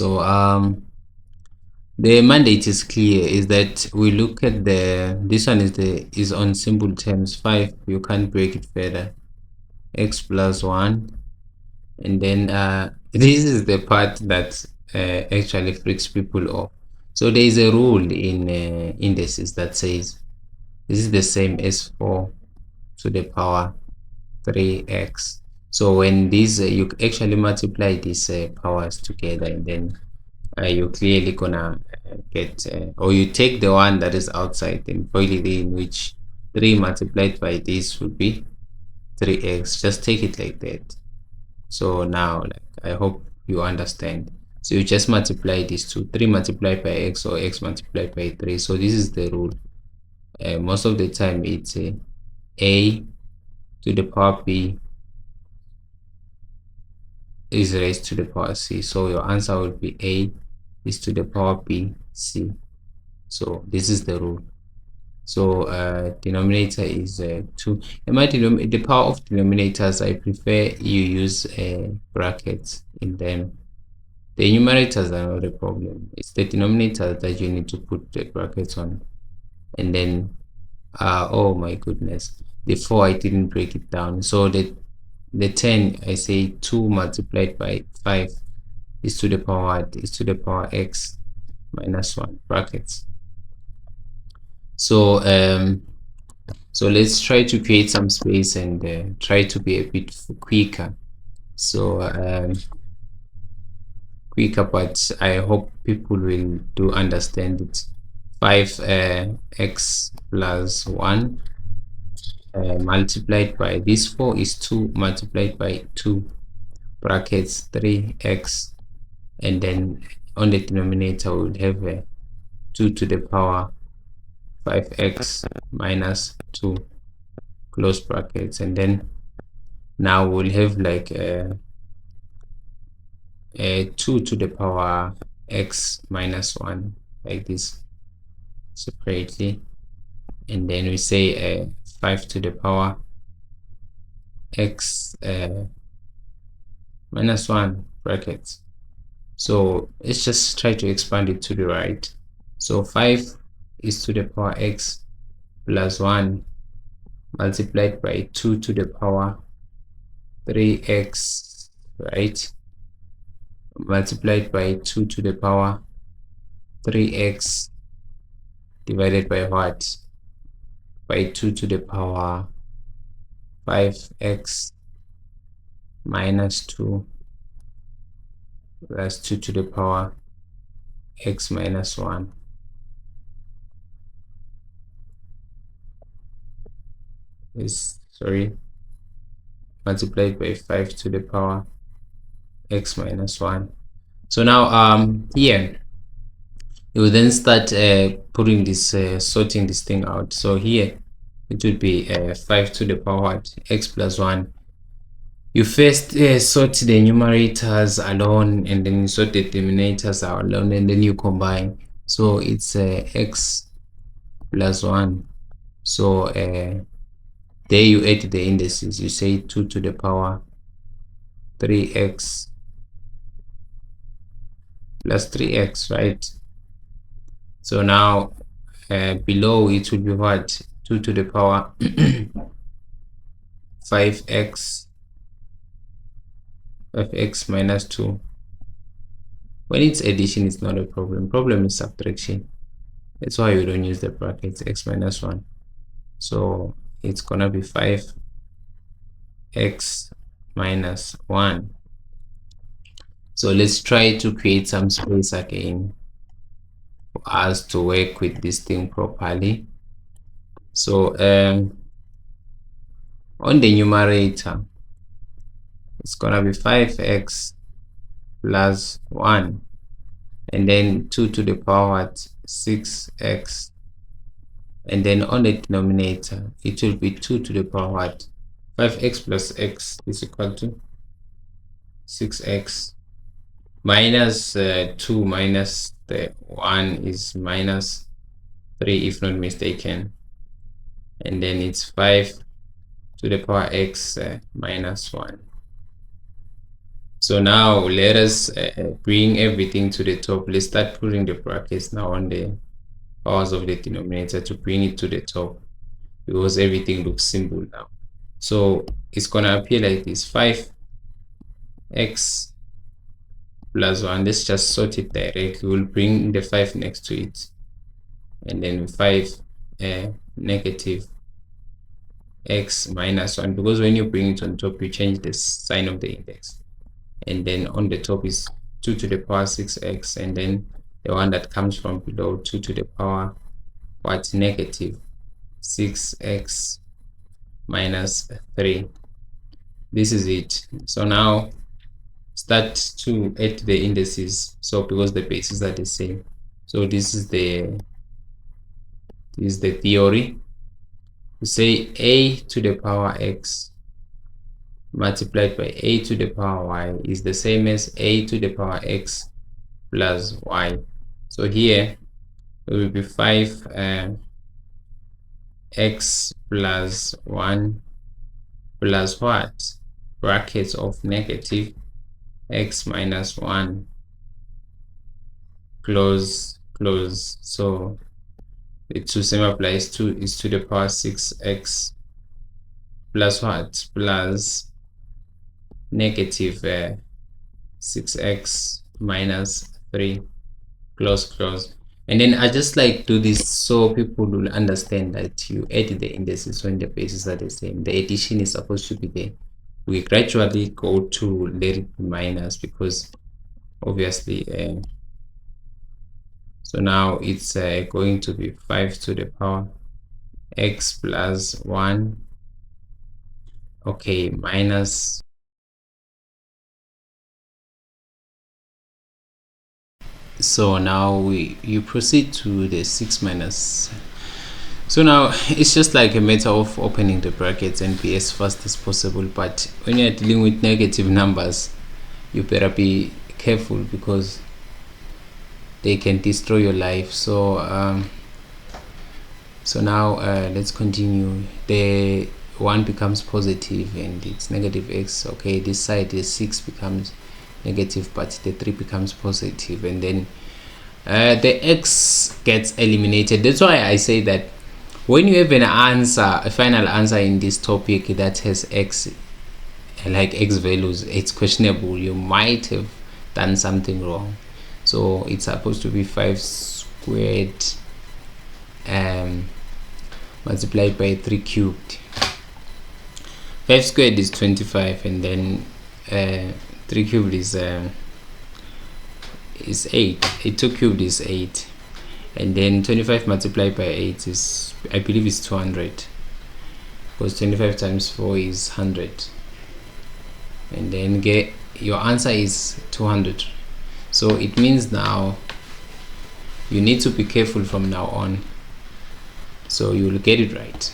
So the mandate is clear, is that we look at this one is on simple terms 5. You can't break it further. X plus 1, and then this is the part that actually freaks people off. So there is a rule in indices that says this is the same as 4 to the power 3x. So when these you actually multiply these powers together, and then you're clearly gonna get or you take the one that is outside and boil it in, which 3 multiplied by this would be 3x. Just take it like that. So now, like, I hope you understand. So you just multiply these two, 3 multiplied by x, or x multiplied by 3. So this is the rule. Most of the time it's a to the power b is raised to the power c. So your answer will be a is to the power b c. So this is the rule. So denominator is 2. In the power of denominators, I prefer you use brackets in them. The numerators are not a problem. It's the denominator that you need to put the brackets on. And then oh my goodness, the 4 I didn't break it down. So the 10, I say 2 multiplied by 5 is to the power x minus 1 brackets. So so let's try to create some space and try to be a bit quicker. So quicker, but I hope people will do understand it. 5x plus 1 multiplied by this 4 is 2 multiplied by 2 brackets 3x, and then on the denominator we will have 2 to the power 5x minus 2 close brackets, and then now we'll have like 2 to the power x minus 1 like this separately, and then we say 5 to the power x minus 1 brackets. So let's just try to expand it to the right. So 5 is to the power x plus 1 multiplied by 2 to the power 3x, right, multiplied by 2 to the power 3x divided by what? By 2 to the power 5x minus 2 plus 2 to the power x minus 1. Multiplied by 5 to the power x minus 1. So now here you will then start putting this sorting this thing out. So here it would be 5 to the power x plus 1. You first sort the numerators alone, and then you sort the denominators alone, and then you combine. So it's x plus 1. So there you add the indices. You say 2 to the power 3x plus 3x, right? So now below it will be what? 2 to the power 5x minus 2. When it's addition, it's not a problem. Problem is subtraction. That's why we don't use the brackets. X minus 1. So it's gonna be 5x minus 1. So let's try to create some space again for us to work with this thing properly. So on the numerator, it's gonna be 5x plus 1, and then 2 to the power 6x, and then on the denominator it will be 2 to the power 5x plus x is equal to 6x minus 2 minus the 1 is minus 3 if not mistaken, and then it's 5 to the power x minus 1. So now let us bring everything to the top. Let's start putting the brackets now on the powers of the denominator to bring it to the top, because everything looks simple now. So it's gonna appear like this: 5x plus 1. Let's just sort it directly. We'll bring the 5 next to it, and then 5 negative x minus 1, because when you bring it on top, you change the sign of the index, and then on the top is 2 to the power 6x, and then the one that comes from below, 2 to the power what's negative 6x minus 3. This is it. So now start to add the indices, so because the bases are the same. So this is the theory. We say a to the power x multiplied by a to the power y is the same as a to the power x plus y. So here it will be 5 x plus 1 plus what? Brackets of negative x minus 1 close. So the 2 same applies. 2 is to the power 6x plus what? Plus negative 6x minus 3 close. And then I just like do this so people will understand that you add the indices when the bases are the same. The addition is supposed to be there. We gradually go to let it be minus, because obviously so now it's going to be 5 to the power x plus 1, okay, minus. So now you proceed to the 6 minus. So now it's just like a matter of opening the brackets and be as fast as possible. But when you're dealing with negative numbers, you better be careful, because they can destroy your life. So so now let's continue. The 1 becomes positive and it's negative x. Okay, this side, the 6 becomes negative, but the 3 becomes positive, and then the x gets eliminated. That's why I say that when you have an answer, a final answer in this topic that has x, like x values, it's questionable. You might have done something wrong. So it's supposed to be 5 squared multiplied by 3 cubed. 5 squared is 25, and then 3 cubed is 8. 2 cubed is 8, and then 25 multiplied by 8 is, I believe, is 200, because 25 times 4 is 100, and then get your answer is 200. So it means now you need to be careful from now on, so you will get it right.